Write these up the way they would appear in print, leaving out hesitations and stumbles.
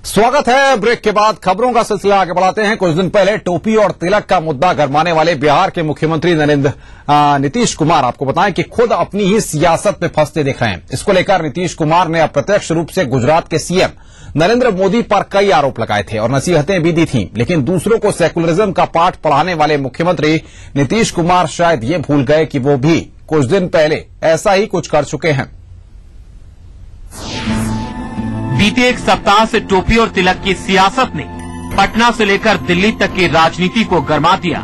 स्वागत है। ब्रेक के बाद खबरों का सिलसिला आगे बढ़ाते हैं। कुछ दिन पहले टोपी और तिलक का मुद्दा गरमाने वाले बिहार के मुख्यमंत्री नीतीश कुमार आपको बताएं कि खुद अपनी ही सियासत में फंसते दिख रहे हैं। इसको लेकर नीतीश कुमार ने अप्रत्यक्ष रूप से गुजरात के सीएम नरेंद्र मोदी पर कई आरोप लगाए थे और नसीहतें भी दी थीं। लेकिन दूसरों को सेकुलरिज्म का पाठ पढ़ाने वाले मुख्यमंत्री नीतीश कुमार शायद ये भूल गए कि वो भी कुछ दिन पहले ऐसा ही कुछ कर चुके हैं। बीते एक सप्ताह से टोपी और तिलक की सियासत ने पटना से लेकर दिल्ली तक की राजनीति को गरमा दिया।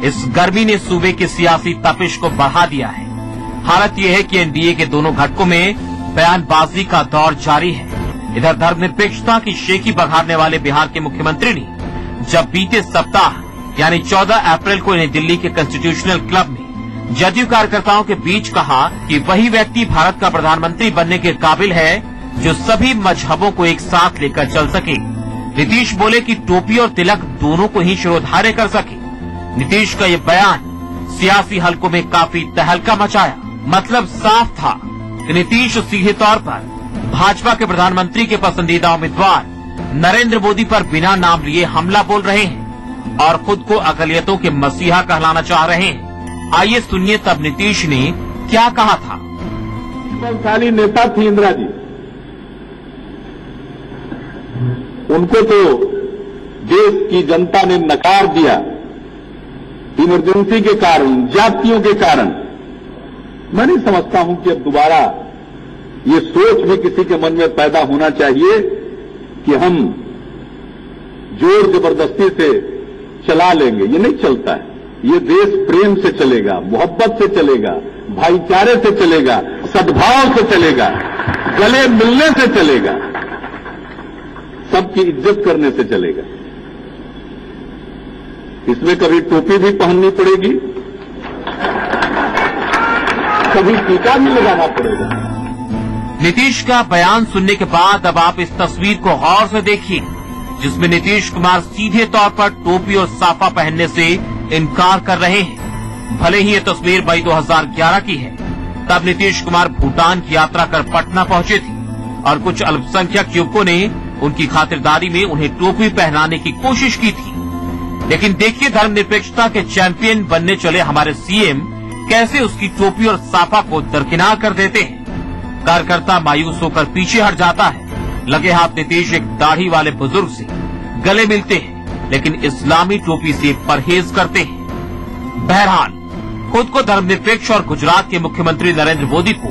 इस गर्मी ने सूबे की सियासी तपिश को बढ़ा दिया है। हालत यह है कि एनडीए के दोनों घटकों में बयानबाजी का दौर जारी है। इधर धर्मनिरपेक्षता की शेखी बघारने वाले बिहार के मुख्यमंत्री ने जब बीते सप्ताह यानी 14 अप्रैल को इन्हें दिल्ली के कॉन्स्टिट्यूशनल क्लब में जदयू कार्यकर्ताओं के बीच कहा कि वही व्यक्ति भारत का प्रधानमंत्री बनने के काबिल है जो सभी मजहबों को एक साथ लेकर चल सके। नीतीश बोले कि टोपी और तिलक दोनों को ही शिरोधार्य कर सके। नीतीश का ये बयान सियासी हलकों में काफी तहलका मचाया। मतलब साफ था कि नीतीश सीधे तौर पर भाजपा के प्रधानमंत्री के पसंदीदा उम्मीदवार नरेंद्र मोदी पर बिना नाम लिए हमला बोल रहे हैं और खुद को अकलियतों के मसीहा कहलाना चाह रहे हैं। आइए सुनिए तब नीतीश ने क्या कहा था। बलशाली नेता थी इंदिरा जी, उनको तो देश की जनता ने नकार दिया इमरजेंसी के कारण, जातियों के कारण। मैं नहीं समझता हूं कि अब दोबारा ये सोच भी किसी के मन में पैदा होना चाहिए कि हम जोर जबरदस्ती से चला लेंगे। ये नहीं चलता है। ये देश प्रेम से चलेगा, मोहब्बत से चलेगा, भाईचारे से चलेगा, सद्भाव से चलेगा, गले मिलने से चलेगा, सबकी इज्जत करने से चलेगा। इसमें कभी टोपी भी पहननी पड़ेगी, कभी टीका भी लगाना पड़ेगा। नीतीश का बयान सुनने के बाद अब आप इस तस्वीर को गौर से देखिए जिसमें नीतीश कुमार सीधे तौर पर टोपी और साफा पहनने से इनकार कर रहे हैं। भले ही ये तस्वीर मई 2011 की है। तब नीतीश कुमार भूटान की यात्रा कर पटना पहुंचे थे और कुछ अल्पसंख्यक युवकों ने उनकी खातिरदारी में उन्हें टोपी पहनाने की कोशिश की थी। लेकिन देखिए धर्मनिरपेक्षता के चैंपियन बनने चले हमारे सीएम कैसे उसकी टोपी और साफा को दरकिनार कर देते हैं। कार्यकर्ता मायूस होकर पीछे हट जाता है। लगे हाथ नीतीश एक दाढ़ी वाले बुजुर्ग से गले मिलते हैं लेकिन इस्लामी टोपी से परहेज करते हैं। बहरहाल खुद को धर्मनिरपेक्ष और गुजरात के मुख्यमंत्री नरेंद्र मोदी को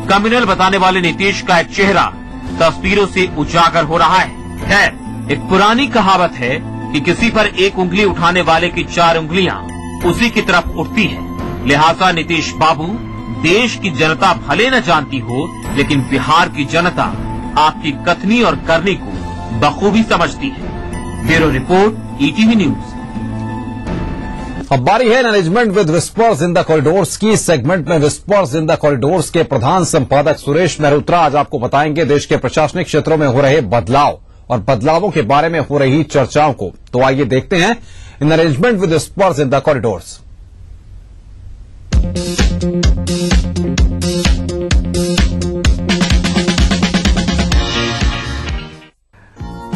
कम्युनल बताने वाले नीतीश का एक चेहरा तस्वीरों से उजागर हो रहा है। खैर, एक पुरानी कहावत है कि किसी पर एक उंगली उठाने वाले की 4 उंगलियां उसी की तरफ उठती है। लिहाजा नीतीश बाबू, देश की जनता भले न जानती हो लेकिन बिहार की जनता आपकी कथनी और करनी को बखूबी समझती है। Bureau report, ETV news. अब बारी है management with whispers in the corridors की। सेगमेंट में विस्पर्स इन द कॉरिडोर्स के प्रधान संपादक सुरेश मेहरोत्रा आज आपको बताएंगे देश के प्रशासनिक क्षेत्रों में हो रहे बदलाव और बदलावों के बारे में हो रही चर्चाओं को। तो आइए देखते हैं in arrangement with whispers in the corridors.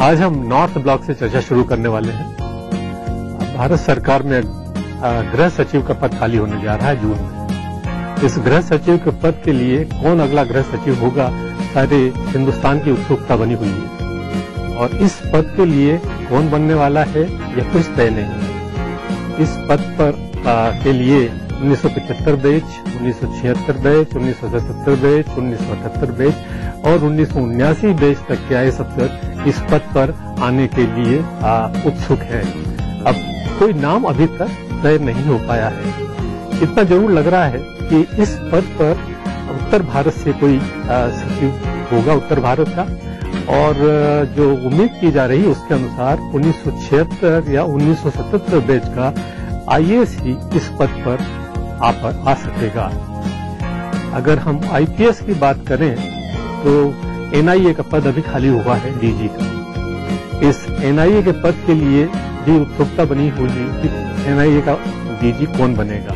आज हम नॉर्थ ब्लॉक से चर्चा शुरू करने वाले हैं। भारत सरकार में गृह सचिव का पद खाली होने जा रहा है जून में। इस गृह सचिव के पद के लिए कौन अगला गृह सचिव होगा, सारे हिंदुस्तान की उत्सुकता बनी हुई है और इस पद के लिए कौन बनने वाला है यह कुछ तय नहीं है। इस पद पर के लिए 1975 बैच, 1976 बैच, 1977 बैच, 1978 बैच और 1979 बैच तक के आए सब इस पद पर आने के लिए उत्सुक है। अब कोई नाम अभी तक तय नहीं हो पाया है। इतना जरूर लग रहा है कि इस पद पर उत्तर भारत से कोई सचिव होगा, उत्तर भारत का, और जो उम्मीद की जा रही है उसके अनुसार 1976 या 1977 बैच का आईएएस ही इस पद पर आ सकेगा। अगर हम आईपीएस की बात करें तो एनआईए का पद अभी खाली हुआ है, डीजी का। इस एनआईए के पद के लिए भी उत्सुकता बनी हुई है कि एनआईए का डीजी कौन बनेगा।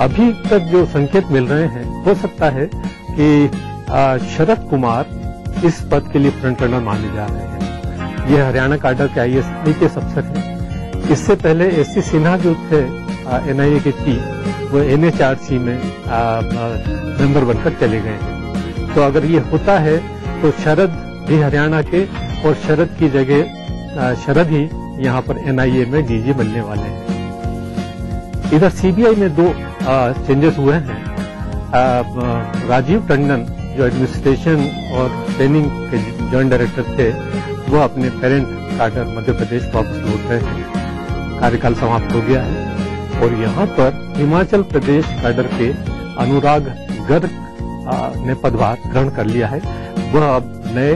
अभी तक जो संकेत मिल रहे हैं, हो सकता है कि शरद कुमार इस पद के लिए फ्रंट रनर माने जा रहे हैं। ये हरियाणा कैडर के IAS अफसर हैं। इससे पहले SC सिन्हा जो थे NIA के चीफ, वो NHRC में मेंबर बनकर चले गए हैं। तो अगर ये होता है तो शरद भी हरियाणा के, और शरद की जगह शरद ही यहाँ पर NIA में DG बनने वाले हैं। इधर CBI में 2 चेंजेस हुए हैं। राजीव टंडन जो एडमिनिस्ट्रेशन और ट्रेनिंग के जॉइंट डायरेक्टर थे, वो अपने पेरेंट कैडर मध्य प्रदेश वापस लौट रहे हैं। कार्यकाल समाप्त हो गया है। और यहाँ पर हिमाचल प्रदेश कैडर के अनुराग गर्ग ने पदभार ग्रहण कर लिया है। वह अब नए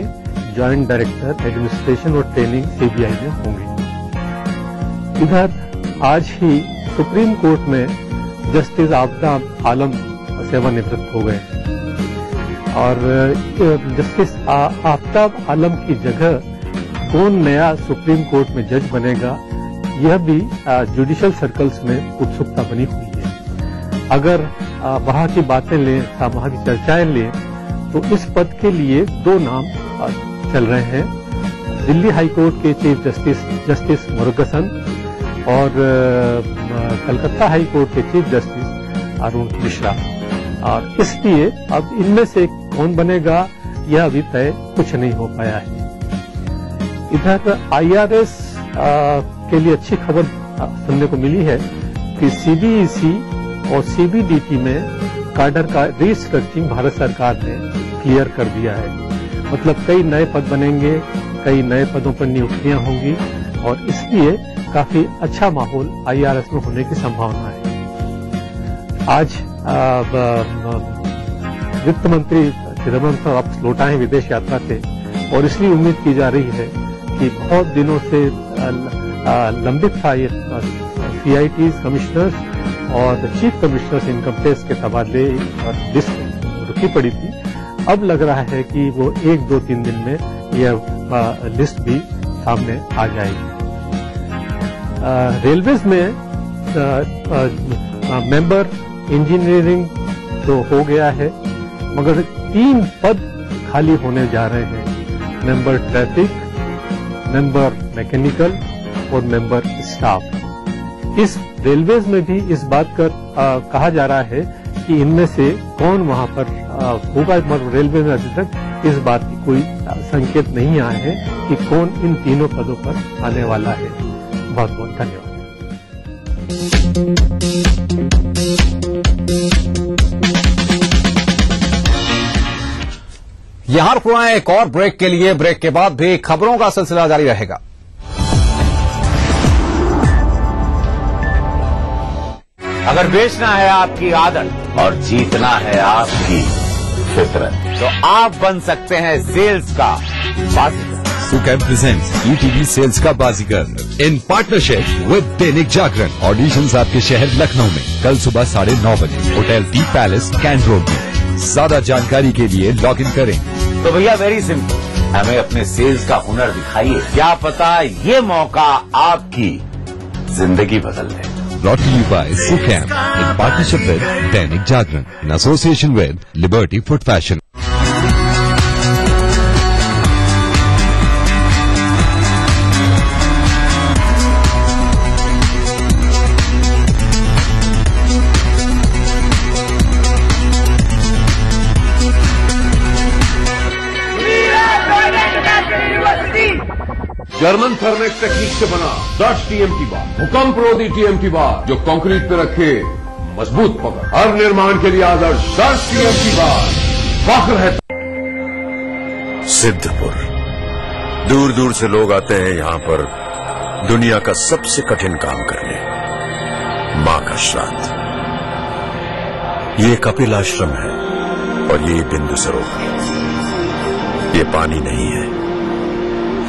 जॉइंट डायरेक्टर एडमिनिस्ट्रेशन और ट्रेनिंग CBI में होंगे। इधर आज ही सुप्रीम कोर्ट में जस्टिस आफ्ताब आलम सेवानिवृत्त हो गए और जस्टिस आफ्ताब आलम की जगह कौन नया सुप्रीम कोर्ट में जज बनेगा, यह भी जुडिशियल सर्कल्स में उत्सुकता बनी हुई है। अगर वहां की बातें लें, वहां की चर्चाएं लें, तो इस पद के लिए 2 नाम चल रहे हैं। दिल्ली हाईकोर्ट के चीफ जस्टिस मुरुगसन और कलकत्ता हाईकोर्ट के चीफ जस्टिस अरुण मिश्रा। और इसलिए अब इनमें से कौन बनेगा, यह अभी तय कुछ नहीं हो पाया है। इधर IRS के लिए अच्छी खबर सुनने को मिली है कि CBEC और CBDT में कैडर का रिस्ट्रक्चरिंग भारत सरकार ने क्लियर कर दिया है। मतलब कई नए पद बनेंगे, कई नए पदों पर नियुक्तियां होंगी और इसलिए काफी अच्छा माहौल IRS में होने की संभावना है। आज वित्त मंत्री चिदम्बरम साहब वापस लौट आए विदेश यात्रा से और इसलिए उम्मीद की जा रही है कि बहुत दिनों से लंबित था ये CITs कमिश्नर्स और चीफ कमिश्नर्स इनकम टैक्स के तबादले और लिस्ट रुकी पड़ी थी। अब लग रहा है कि वो 1-2-3 दिन में यह लिस्ट भी सामने आ जाएगी। रेलवेज में मेंबर इंजीनियरिंग तो हो गया है, मगर 3 पद खाली होने जा रहे हैं। मेंबर ट्रैफिक, मेंबर मैकेनिकल और मेंबर स्टाफ। इस रेलवेज में भी इस बात का कहा जा रहा है कि इनमें से कौन वहां पर होगा, मगर रेलवे में अभी तक इस बात की कोई संकेत नहीं आए हैं कि कौन इन तीनों पदों पर आने वाला है। बहुत बहुत धन्यवाद। यहां रुकना है एक और ब्रेक के लिए। ब्रेक के बाद भी खबरों का सिलसिला जारी रहेगा। अगर बेचना है आपकी आदत और जीतना है आपकी फितरत, तो आप बन सकते हैं सेल्स का बाजीगर। सुकैम प्रेजेंट्स ETV सेल्स का बाजीगर in partnership with Dainik Jagran. Auditions आपके शहर लखनऊ में कल सुबह 9:30 बजे, Hotel T Palace Cantt Road में। ज्यादा जानकारी के लिए लॉग इन करें। तो भैया वेरी सिंपल, हमें अपने सेल्स का हुनर दिखाइए। क्या पता ये मौका आपकी जिंदगी बदल दे। Brought to you by Sucam in partnership with Dainik Jagran in association with Liberty Foot Fashion. German Thermax technique से बना 10 TMT बार, भूकंप रोधी TMT बार जो कंक्रीट पे रखे मजबूत पकड़। हर निर्माण के लिए आदर्श 10 TMT बार फख्र है। सिद्धपुर, दूर दूर से लोग आते हैं यहाँ पर दुनिया का सबसे कठिन काम करने, मां का श्राद्ध। ये कपिल आश्रम है और ये बिंदु सरोवर। ये पानी नहीं है,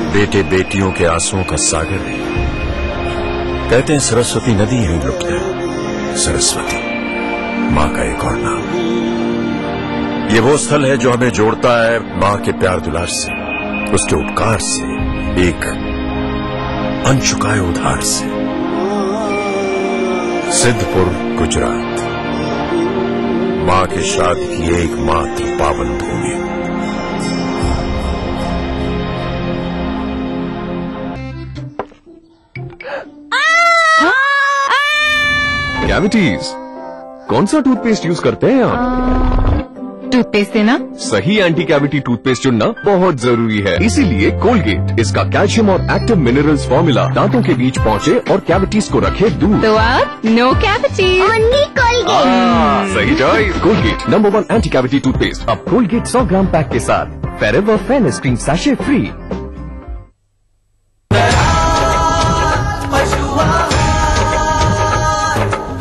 बेटे बेटियों के आंसुओं का सागर है। कहते हैं सरस्वती नदी यहीं लुप्त है। सरस्वती मां का एक और नाम। ये वो स्थल है जो हमें जोड़ता है मां के प्यार दुलार से, उसके उपकार से, एक अनचुकाए उधार से। सिद्धपुर, गुजरात, मां के श्राद्ध की एकमात्र पावन भूमि। कैविटीज। कौन सा टूथपेस्ट यूज करते हैं आप? टूथपेस्ट से ना सही एंटी कैविटी टूथपेस्ट चुनना बहुत जरूरी है। इसीलिए कोलगेट, इसका कैल्शियम और एक्टिव मिनरल्स फॉर्मूला दांतों के बीच पहुंचे और कैविटीज को रखे दूर। तो अब नो कैविटी, ओनली कोलगेट। सही choice. Colgate number 1 anti cavity toothpaste. अब कोलगेट 100 ग्राम पैक के साथ forever fairness cream sachet free.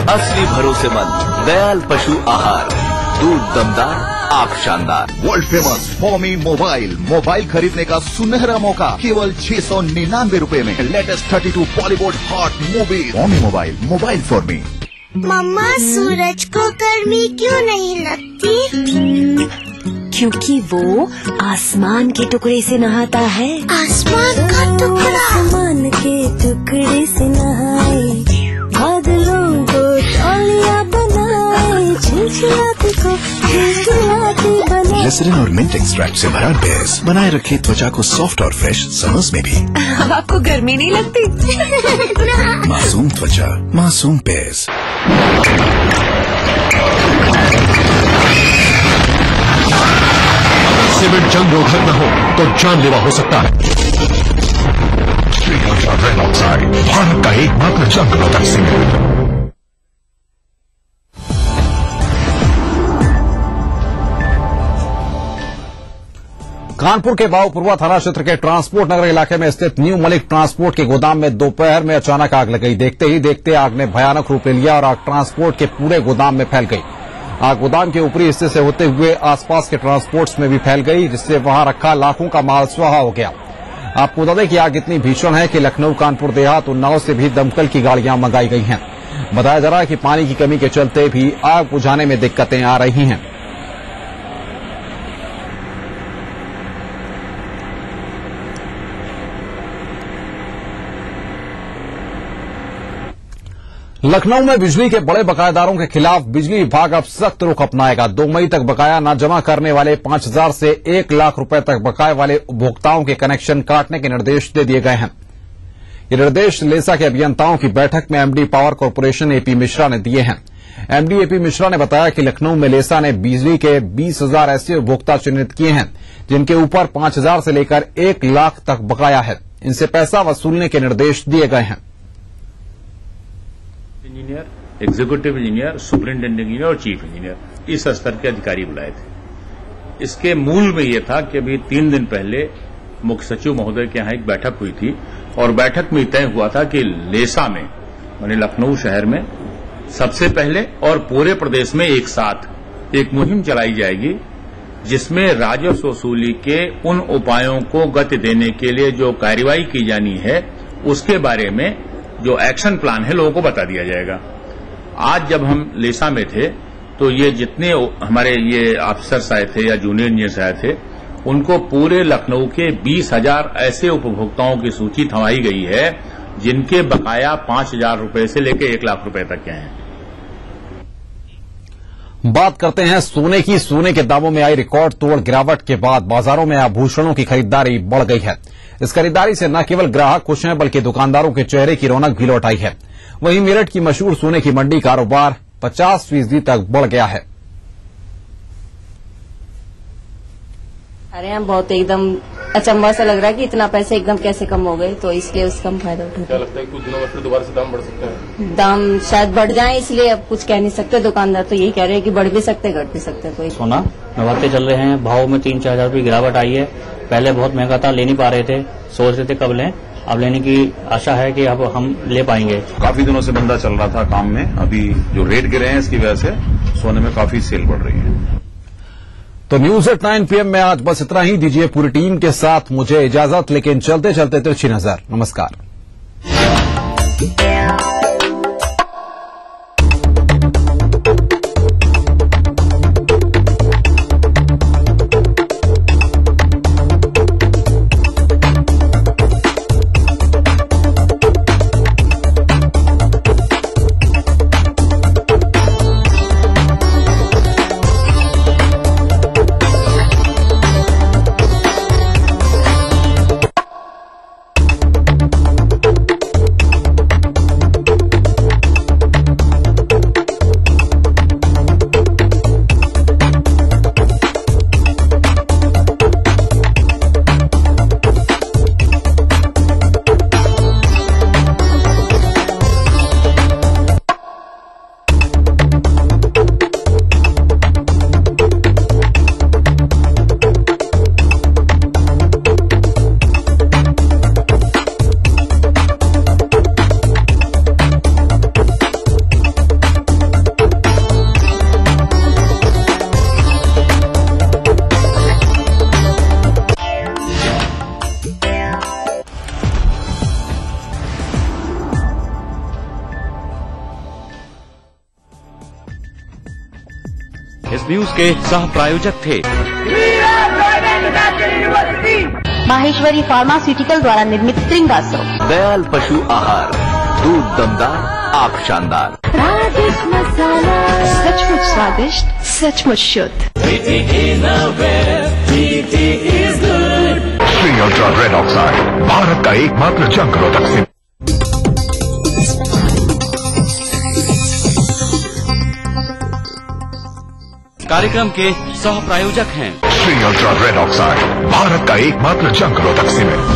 असली भरोसेमंद दयाल पशु आहार, दूध दमदार, आप शानदार। वर्ल्ड फेमस फॉर्मी मोबाइल खरीदने का सुनहरा मौका केवल 699 रुपए में। Latest 32 Bollywood hot movie. फॉर्मी मोबाइल फॉर मी। मम्मा, सूरज को गर्मी क्यों नहीं लगती? क्योंकि वो आसमान के टुकड़े से नहाता है। आसमान का टुकड़ा? आसमान के टुकड़े से नहाए, बादलों को तौलिया बनाए, झिलझिलाते को खिलखिलाते बनाए। ग्लिसरीन और मिंट एक्सट्रैक्ट से भरा बेस बनाए रखे त्वचा को सॉफ्ट और फ्रेश समर्स में भी। अब आपको गर्मी नहीं लगती? मासूम त्वचा, मासूम बेस। सीमेंट जंग रोधक न हो तो जानलेवा हो सकता है। भारत का एकमात्र जंग रोधक सीमेंट। कानपुर के बाबूपुरवा थाना क्षेत्र के ट्रांसपोर्ट नगर इलाके में स्थित न्यू मलिक ट्रांसपोर्ट के गोदाम में दोपहर में अचानक आग लग गई। देखते ही देखते आग ने भयानक रूप ले लिया और आग ट्रांसपोर्ट के पूरे गोदाम में फैल गई। आग गोदाम के ऊपरी हिस्से से होते हुए आसपास के ट्रांसपोर्ट्स में भी फैल गई, जिससे वहां रखा लाखों का माल स्वाहा हो गया। आपको बता दें कि आग इतनी भीषण है कि लखनऊ, कानपुर देहात, उन्नाव से भी दमकल की गाड़ियां मंगाई गई हैं। बताया जा रहा है कि पानी की कमी के चलते भी आग बुझाने में दिक्कतें आ रही हैं। लखनऊ में बिजली के बड़े बकायेदारों के खिलाफ बिजली विभाग अब सख्त रुख अपनाएगा। 2 मई तक बकाया न जमा करने वाले 5,000 से 1 लाख रुपए तक बकाये वाले उपभोक्ताओं के कनेक्शन काटने के निर्देश दे दिए गए हैं। ये निर्देश लेसा के अभियंताओं की बैठक में MD power corporation AP Mishra ने दिए हैं। एमडी एपी मिश्रा ने बताया कि लखनऊ में लेसा ने बिजली के 20,000 ऐसे उपभोक्ता चिन्हित किए हैं जिनके ऊपर 5,000 से लेकर 1 लाख तक बकाया है। इनसे पैसा वसूलने के निर्देश दिए गए हैं। Engineer, executive engineer, superintendent engineer और चीफ इंजीनियर, इस स्तर के अधिकारी बुलाए थे। इसके मूल में यह था कि अभी 3 दिन पहले मुख्य सचिव महोदय के यहां एक बैठक हुई थी और बैठक में तय हुआ था कि लेसा में, यानी लखनऊ शहर में सबसे पहले और पूरे प्रदेश में एक साथ एक मुहिम चलाई जाएगी, जिसमें राजस्व वसूली के उन उपायों को गति देने के लिए जो कार्रवाई की जानी है उसके बारे में जो एक्शन प्लान है लोगों को बता दिया जाएगा। आज जब हम लेसा में थे तो ये जितने हमारे ये ऑफिसर्स आए थे या जूनियर इंजीनियर्स आए थे, उनको पूरे लखनऊ के 20,000 ऐसे उपभोक्ताओं की सूची थमाई गई है जिनके बकाया 5,000 रुपए से लेकर 1 लाख रुपए तक के हैं। बात करते हैं सोने की। सोने के दामों में आई रिकॉर्ड तोड़ गिरावट के बाद बाजारों में आभूषणों की खरीदारी बढ़ गई है। इस खरीदारी से न केवल ग्राहक खुश हैं बल्कि दुकानदारों के चेहरे की रौनक भी लौट आई है। वहीं मेरठ की मशहूर सोने की मंडी कारोबार 50% तक बढ़ गया है। अरे हम बहुत एकदम अचंभा सा लग रहा है कि इतना पैसे एकदम कैसे कम हो गए, तो इसलिए उसका हम फायदा उठाते हैं। क्या लगता है कुछ दिनों में फिर दोबारा से दाम बढ़ सकते हैं? दाम शायद बढ़ जाए, इसलिए अब कुछ कह नहीं सकते। दुकानदार तो यही कह रहे हैं कि बढ़ भी सकते घट भी सकते। कोई सोना नवाते चल रहे हैं, भाव में 3-4 हजार रुपये गिरावट आई है। पहले बहुत महंगा था, ले नहीं पा रहे थे, सोच रहे थे कब लें, अब लेने की आशा है कि अब हम ले पाएंगे। काफी दिनों से बंदा चल रहा था काम में, अभी जो रेट गिरे हैं इसकी वजह से सोने में काफी सेल बढ़ रही है। तो न्यूज एट 9 PM में आज बस इतना ही। दीजिए पूरी टीम के साथ मुझे इजाजत, लेकिन चलते चलते तिरछी नजर। नमस्कार। न्यूज के सह प्रायोजक थे। माहेश्वरी फार्मास्यूटिकल द्वारा निर्मित श्रृंगासव। दयाल पशु आहार, दूध दमदार, आप शानदार। राजेश मसाला, सचमुच स्वादिष्ट, सचमुच शुद्ध। Shri ultra red oxide, Bharat का एकमात्र जंग रोधक सिम। कार्यक्रम के सह प्रायोजक हैं Shri ultra red oxide, Bharat का एकमात्र जंग रोधक सीमेंट।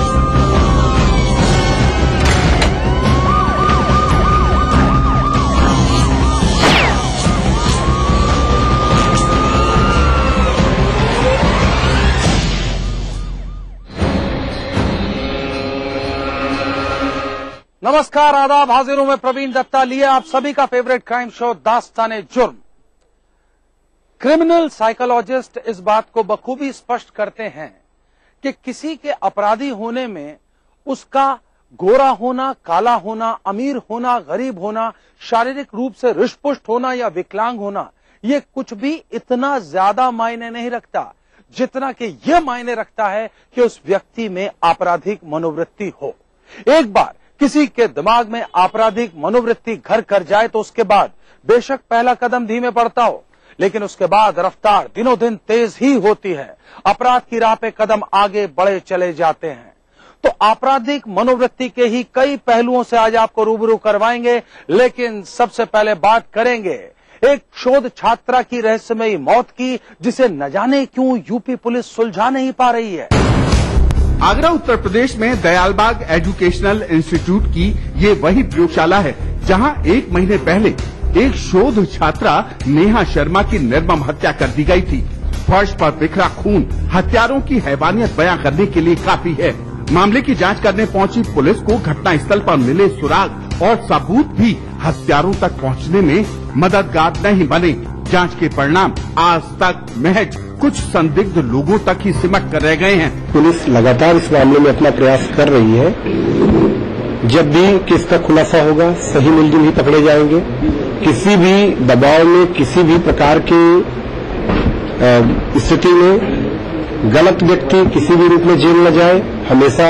नमस्कार, आदाब, हाजिर हूं मैं प्रवीण दत्ता, लिए आप सभी का फेवरेट क्राइम शो दास्ताने जुर्म। क्रिमिनल साइकोलॉजिस्ट इस बात को बखूबी स्पष्ट करते हैं कि किसी के अपराधी होने में उसका गोरा होना, काला होना, अमीर होना, गरीब होना, शारीरिक रूप से रिष्टपुष्ट होना या विकलांग होना, ये कुछ भी इतना ज्यादा मायने नहीं रखता जितना कि यह मायने रखता है कि उस व्यक्ति में आपराधिक मनोवृत्ति हो। एक बार किसी के दिमाग में आपराधिक मनोवृत्ति घर कर जाए तो उसके बाद बेशक पहला कदम धीमे पड़ता हो, लेकिन उसके बाद रफ्तार दिनों दिन तेज ही होती है। अपराध की राह पे कदम आगे बढ़े चले जाते हैं। तो आपराधिक मनोवृत्ति के ही कई पहलुओं से आज आपको रूबरू करवाएंगे, लेकिन सबसे पहले बात करेंगे एक शोध छात्रा की रहस्यमयी मौत की, जिसे न जाने क्यों यूपी पुलिस सुलझा नहीं पा रही है। आगरा उत्तर प्रदेश में दयालबाग एजुकेशनल इंस्टीट्यूट की ये वही प्रयोगशाला है जहां 1 महीने पहले एक शोध छात्रा नेहा शर्मा की निर्मम हत्या कर दी गई थी। फर्श पर बिखरा खून हत्यारों की हैवानियत बयां करने के लिए काफी है। मामले की जांच करने पहुंची पुलिस को घटनास्थल पर मिले सुराग और सबूत भी हत्यारों तक पहुंचने में मददगार नहीं बने। जांच के परिणाम आज तक महज कुछ संदिग्ध लोगों तक ही सिमट कर रह गए हैं। पुलिस लगातार इस मामले में अपना प्रयास कर रही है। जब भी किसका खुलासा होगा, सही मुलजिम ही पकड़े जाएंगे। किसी भी दबाव में, किसी भी प्रकार की स्थिति में गलत व्यक्ति किसी भी रूप में जेल न जाए, हमेशा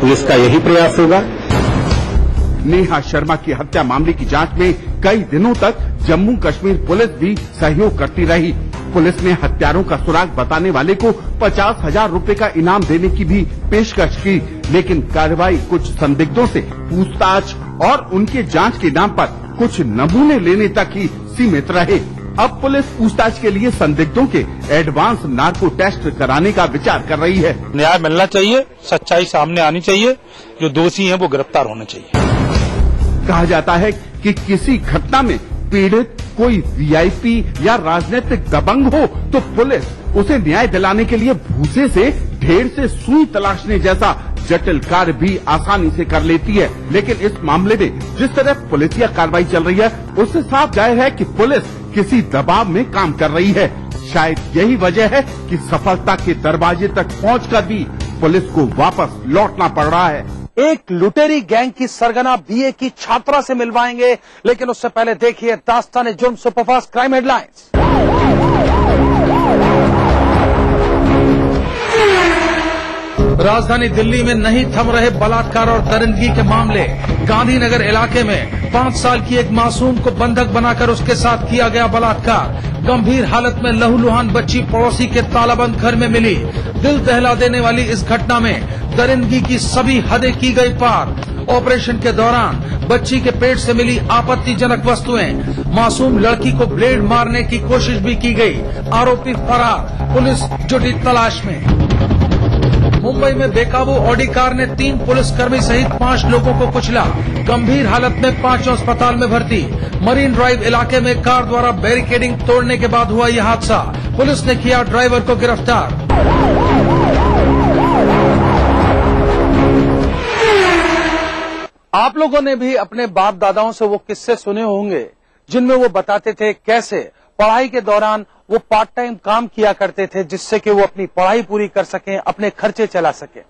पुलिस का यही प्रयास होगा। नेहा शर्मा की हत्या मामले की जांच में कई दिनों तक जम्मू कश्मीर पुलिस भी सहयोग करती रही। पुलिस ने हत्यारों का सुराग बताने वाले को 50,000 रुपए का इनाम देने की भी पेशकश की, लेकिन कार्रवाई कुछ संदिग्धों से पूछताछ और उनके जांच के नाम पर कुछ नमूने लेने तक ही सीमित रहे। अब पुलिस पूछताछ के लिए संदिग्धों के एडवांस नार्को टेस्ट कराने का विचार कर रही है। न्याय मिलना चाहिए, सच्चाई सामने आनी चाहिए, जो दोषी हैं वो गिरफ्तार होने चाहिए। कहा जाता है कि किसी घटना में पीड़ित कोई वीआईपी या राजनीतिक दबंग हो तो पुलिस उसे न्याय दिलाने के लिए भूसे से ढेर से सुई तलाशने जैसा जटिल कार्य भी आसानी से कर लेती है। लेकिन इस मामले में जिस तरह पुलिसिया कार्रवाई चल रही है, उससे साफ जाहिर है कि पुलिस किसी दबाव में काम कर रही है। शायद यही वजह है कि सफलता के दरवाजे तक पहुंचकर भी पुलिस को वापस लौटना पड़ रहा है। एक लुटेरी गैंग की सरगना बीए की छात्रा से मिलवाएंगे, लेकिन उससे पहले देखिए दास्ताने जुर्म सुपरफास्ट क्राइम हेडलाइंस। राजधानी दिल्ली में नहीं थम रहे बलात्कार और दरिंदगी के मामले। गांधीनगर इलाके में 5 साल की एक मासूम को बंधक बनाकर उसके साथ किया गया बलात्कार। गंभीर हालत में लहूलुहान बच्ची पड़ोसी के तालाबंद घर में मिली। दिल दहला देने वाली इस घटना में दरिंदगी की सभी हदें की गई पार। ऑपरेशन के दौरान बच्ची के पेट से मिली आपत्तिजनक वस्तुएं। मासूम लड़की को ब्लेड मारने की कोशिश भी की गई। आरोपी फरार, पुलिस जुटी तलाश में। मुंबई में बेकाबू ऑडी कार ने 3 पुलिसकर्मी सहित 5 लोगों को कुचला। गंभीर हालत में 5 अस्पताल में भर्ती। मरीन ड्राइव इलाके में कार द्वारा बैरिकेडिंग तोड़ने के बाद हुआ यह हादसा। पुलिस ने किया ड्राइवर को गिरफ्तार। आप लोगों ने भी अपने बाप दादाओं से वो किस्से सुने होंगे जिनमें वो बताते थे कैसे पढ़ाई के दौरान वो पार्ट टाइम काम किया करते थे, जिससे कि वो अपनी पढ़ाई पूरी कर सकें, अपने खर्चे चला सकें।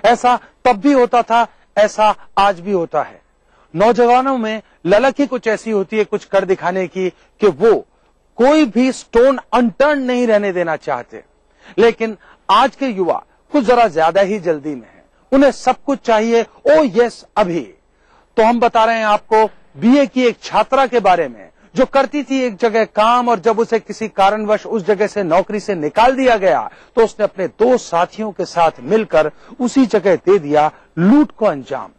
ऐसा तब भी होता था, ऐसा आज भी होता है। नौजवानों में ललक ही कुछ ऐसी होती है कुछ कर दिखाने की कि वो कोई भी स्टोन अनटर्न नहीं रहने देना चाहते। लेकिन आज के युवा कुछ जरा ज्यादा ही जल्दी में है, उन्हें सब कुछ चाहिए, ओ यस अभी। तो हम बता रहे हैं आपको बीए की एक छात्रा के बारे में जो करती थी एक जगह काम, और जब उसे किसी कारणवश उस जगह से नौकरी से निकाल दिया गया तो उसने अपने 2 साथियों के साथ मिलकर उसी जगह दे दिया लूट को अंजाम।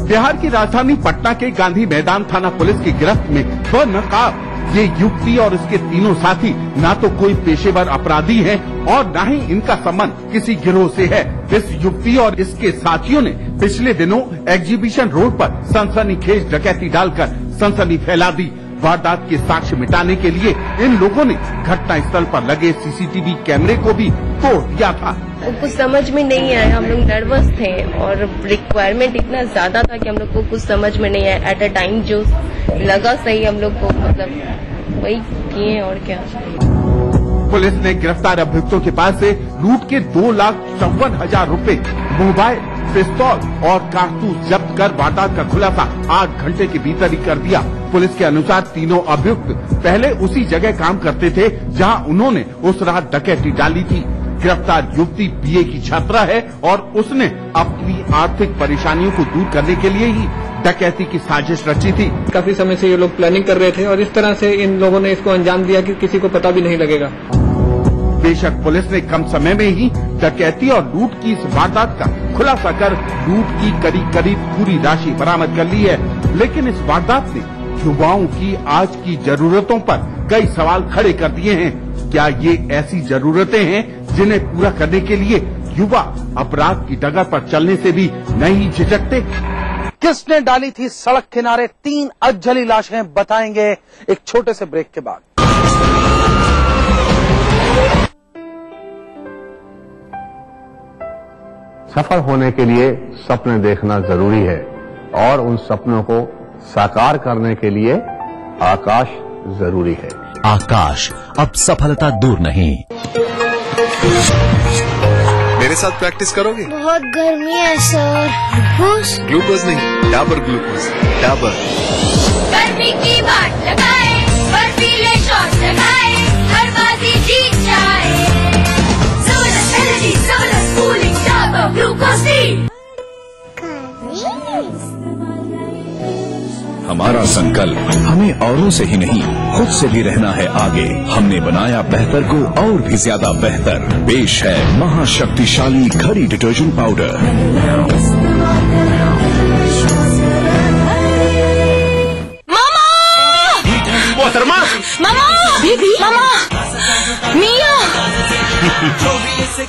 बिहार की राजधानी पटना के गांधी मैदान थाना पुलिस की गिरफ्त में बेनकाब ये युवती और इसके तीनों साथी ना तो कोई पेशेवर अपराधी हैं और न ही इनका संबंध किसी गिरोह से है। इस युवती और इसके साथियों ने पिछले दिनों एग्जीबिशन रोड पर सनसनीखेज डकैती डालकर सनसनी फैला दी। वारदात के साक्ष्य मिटाने के लिए इन लोगों ने घटना स्थल पर लगे सीसीटीवी कैमरे को भी तोड़ दिया था। कुछ समझ में नहीं आया, हम लोग नर्वस थे और रिक्वायरमेंट इतना ज्यादा था कि हम लोग को कुछ समझ में नहीं आया। एट अ टाइम जो लगा सही हम लोग को, मतलब वही किए और क्या। पुलिस ने गिरफ्तार अभियुक्तों के पास से लूट के 2,54,000 रुपए, मोबाइल, पिस्तौल और कारतूस जब्त कर वारदात का खुलासा 8 घंटे के भीतर ही कर दिया। पुलिस के अनुसार तीनों अभियुक्त पहले उसी जगह काम करते थे जहां उन्होंने उस रात डकैती डाली थी। गिरफ्तार युवती बीए की छात्रा है और उसने अपनी आर्थिक परेशानियों को दूर करने के लिए ही डकैती की साजिश रची थी। काफी समय से ये लोग प्लानिंग कर रहे थे और इस तरह से इन लोगों ने इसको अंजाम दिया कि किसी को पता भी नहीं लगेगा। बेशक पुलिस ने कम समय में ही डकैती और लूट की इस वारदात का खुलासा कर लूट की करीब पूरी राशि बरामद कर ली है, लेकिन इस वारदात ने युवाओं की आज की जरूरतों पर कई सवाल खड़े कर दिए हैं। क्या ये ऐसी जरूरतें हैं जिन्हें पूरा करने के लिए युवा अपराध की डगर पर चलने से भी नहीं झिझकते? किसने डाली थी सड़क किनारे 3 अधजली लाशें, बताएंगे एक छोटे से ब्रेक के बाद। सफल होने के लिए सपने देखना जरूरी है और उन सपनों को साकार करने के लिए आकाश जरूरी है। आकाश, अब सफलता दूर नहीं। मेरे साथ प्रैक्टिस करोगे? बहुत गर्मी है सर। ग्लूकोज नहीं, डाबर ग्लूकोज, डाबर। गर्मी की बात लगाए, बर्फीले शॉट लगाए, हर बाजी जीत जाए। सोलस एनर्जी, सोलस कूलिंग, डाबर ग्लूकोज डी। हमारा संकल्प हमें औरों से ही नहीं खुद से भी रहना है आगे। हमने बनाया बेहतर को और भी ज्यादा बेहतर। पेश है महाशक्तिशाली खड़ी डिटर्जेंट पाउडर। मामा! मोहतरमा! मामा! बेबी! मामा! मिया!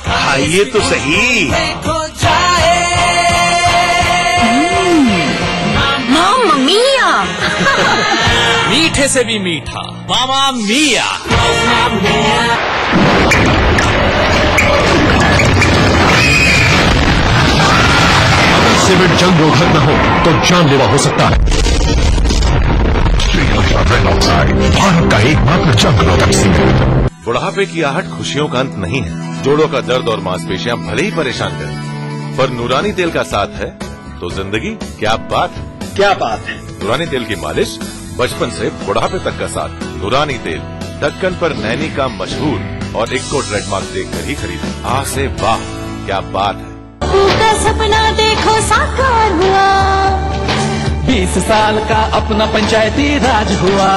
खाइए तो सही। मामा मिया! मीठे से भी मीठा मामा मिया। अगर सीमेंट जंग रोधक न हो तो जानलेवा हो सकता है। रेड ऑक्साइड, भारत का एकमात्र जंग रोधक सीमेंट। बुढ़ापे की आहट खुशियों का अंत नहीं है। जोड़ों का दर्द और मांसपेशियां भले ही परेशान करें, पर नूरानी तेल का साथ है तो जिंदगी क्या बात है। क्या बात है। नूरानी तेल की मालिश बचपन से बुढ़ापे तक का साथ। नूरानी तेल ढक्कन पर नैनी का मशहूर और इक्को ट्रेडमार्क देखकर ही खरीदें। आ से वाह, क्या बात है। टूटा सपना देखो साकार हुआ। 20 साल का अपना पंचायती राज हुआ।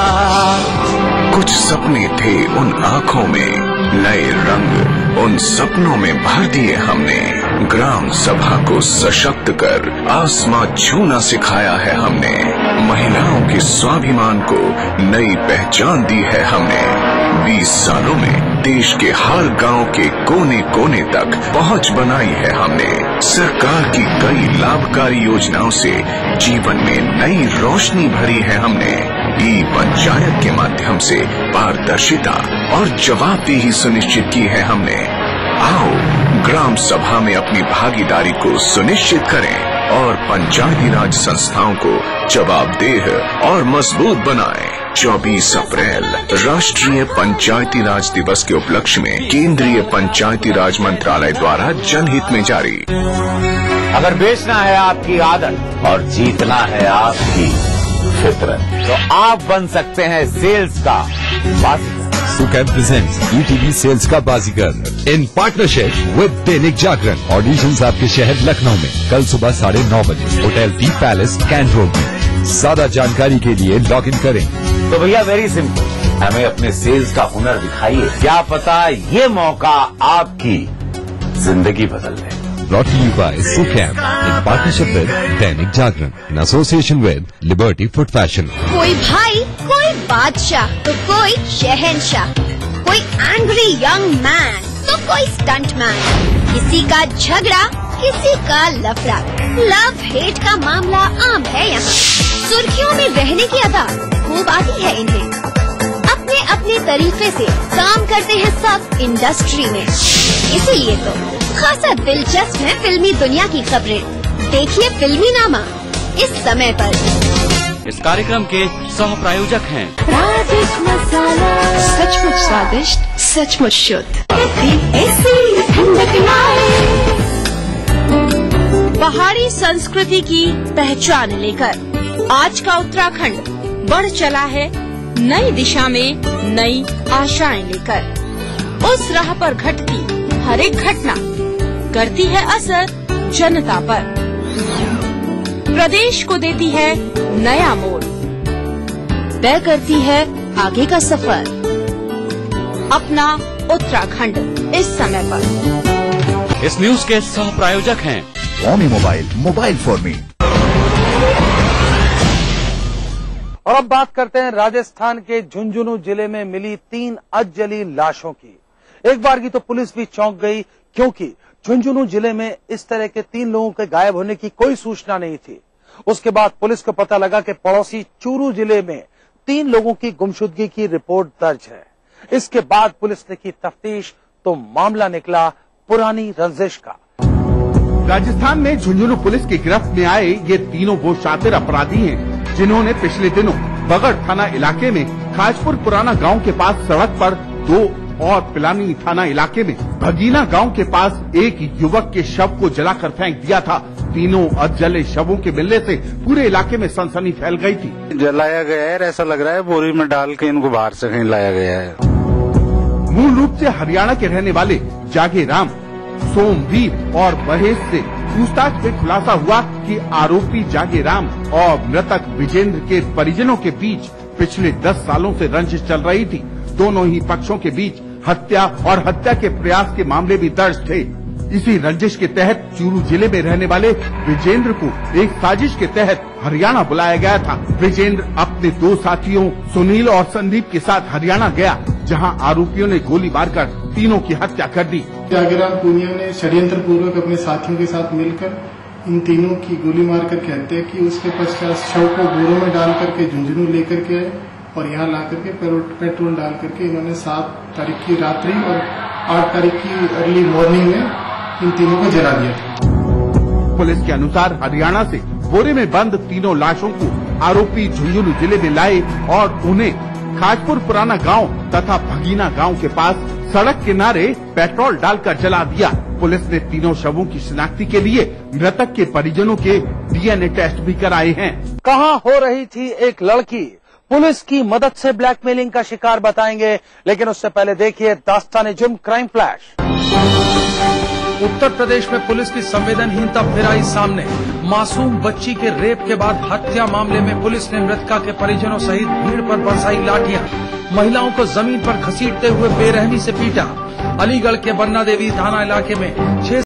कुछ सपने थे उन आँखों में, नए रंग उन सपनों में भर दिए हमने। ग्राम सभा को सशक्त कर आसमां छूना सिखाया है हमने। महिलाओं के स्वाभिमान को नई पहचान दी है हमने। 20 सालों में देश के हर गांव के कोने कोने तक पहुंच बनाई है हमने। सरकार की कई लाभकारी योजनाओं से जीवन में नई रोशनी भरी है हमने। ई पंचायत के माध्यम से पारदर्शिता और जवाबदेही सुनिश्चित की है हमने। आओ ग्राम सभा में अपनी भागीदारी को सुनिश्चित करें और पंचायती राज संस्थाओं को जवाबदेह और मजबूत बनाएं। 24 अप्रैल राष्ट्रीय पंचायती राज दिवस के उपलक्ष्य में केंद्रीय पंचायती राज मंत्रालय द्वारा जनहित में जारी। अगर बेचना है आपकी आदत और जीतना है आपकी फितरत। तो आप बन सकते हैं सेल्स का बाजीगर। सुकैम प्रेजेंट्स ETV सेल्स का बाजीगर in partnership with Dainik Jagran. Auditions आपके शहर लखनऊ में कल सुबह 9:30 बजे Hotel T Palace Cantt Road में। ज्यादा जानकारी के लिए लॉग इन करें। तो भैया वेरी सिंपल, हमें अपने सेल्स का हुनर दिखाइए। क्या पता ये मौका आपकी जिंदगी बदल दे। Brought to you by Sucam in partnership with Dainik Jagran in association with Liberty Foot Fashion। कोई भाई, कोई बादशाह, तो कोई शहंशाह, कोई एंग्री यंग मैन, तो कोई स्टंट मैन। किसी का झगड़ा, किसी का लफड़ा, लव हेट का मामला आम है यहाँ। सुर्खियों में रहने की अदा खूब आती है इन्हें। अपने अपने तरीके से काम करते हैं सब इंडस्ट्री में। इसीलिए तो खासा दिलचस्प है फिल्मी दुनिया की खबरें। देखिए फिल्मी नामा इस समय पर। इस कार्यक्रम के सह प्रायोजक हैं राजेश मसाला, सचमुच स्वादिष्ट, सचमुच शुद्ध। पहाड़ी संस्कृति की पहचान लेकर आज का उत्तराखंड बढ़ चला है नई दिशा में, नई आशाएं लेकर। उस राह पर घटती हर एक घटना करती है असर जनता पर, प्रदेश को देती है नया मोड़, तय करती है आगे का सफर। अपना उत्तराखंड इस समय पर। इस न्यूज के सह प्रायोजक हैं ओमी मोबाइल, मोबाइल फॉर मी। और अब बात करते हैं राजस्थान के झुंझुनू जिले में मिली 3 अधजली लाशों की। एक बार की तो पुलिस भी चौंक गई, क्योंकि झुंझुनू जिले में इस तरह के 3 लोगों के गायब होने की कोई सूचना नहीं थी। उसके बाद पुलिस को पता लगा कि पड़ोसी चूरू जिले में 3 लोगों की गुमशुदगी की रिपोर्ट दर्ज है। इसके बाद पुलिस ने की तफ्तीश तो मामला निकला पुरानी रंजिश का। राजस्थान में झुंझुनू पुलिस की गिरफ्त में आए ये तीनों वो शातिर अपराधी हैं जिन्होंने पिछले दिनों बगड़ थाना इलाके में खाजपुर पुराना गांव के पास सड़क पर 2 और पिलानी थाना इलाके में भगीना गांव के पास एक युवक के शव को जलाकर फेंक दिया था। तीनों अधजले शवों के मिलने से पूरे इलाके में सनसनी फैल गई थी। जलाया गया है, ऐसा लग रहा है बोरी में डाल के इनको बाहर से कहीं लाया गया है। मूल रूप से हरियाणा के रहने वाले जागे राम, सोमवीर और महेश से पूछताछ में खुलासा हुआ कि आरोपी जागे राम और मृतक विजेंद्र के परिजनों के बीच पिछले 10 सालों से रंजिश चल रही थी। दोनों ही पक्षों के बीच हत्या और हत्या के प्रयास के मामले भी दर्ज थे। इसी रंजिश के तहत चूरू जिले में रहने वाले विजेंद्र को एक साजिश के तहत हरियाणा बुलाया गया था। विजेंद्र अपने 2 साथियों सुनील और संदीप के साथ हरियाणा गया, जहां आरोपियों ने गोली मारकर तीनों की हत्या कर दी। जागेराम पूनिया ने षड्यंत्र पूर्वक अपने साथियों के साथ मिलकर इन तीनों की गोली मार करके हत्या की। उसके पश्चात शव को बोरों में डाल करके झुंझुनू लेकर के आए और यहाँ ला करके पेट्रोल डाल करके इन्होंने 7 तारीख की रात्रि और 8 तारीख की अर्ली मॉर्निंग में इन तीनों को जला दिया था। पुलिस के अनुसार हरियाणा से बोरे में बंद तीनों लाशों को आरोपी झुंझुनू जिले में लाए और उन्हें खाजपुर पुराना गांव तथा भगीना गांव के पास सड़क किनारे पेट्रोल डालकर जला दिया। पुलिस ने तीनों शवों की शिनाख्ती के लिए मृतक के परिजनों के DNA टेस्ट भी कराए हैं। कहाँ हो रही थी एक लड़की, पुलिस की मदद से ब्लैकमेलिंग का शिकार बताएंगे, लेकिन उससे पहले देखिए दास्तान-ए-जुर्म क्राइम फ्लैश। उत्तर प्रदेश में पुलिस की संवेदनहीनता फिर आई सामने। मासूम बच्ची के रेप के बाद हत्या मामले में पुलिस ने मृतका के परिजनों सहित भीड़ पर बरसाई लाठियां, महिलाओं को जमीन पर घसीटते हुए बेरहमी से पीटा। अलीगढ़ के बन्ना देवी थाना इलाके में 6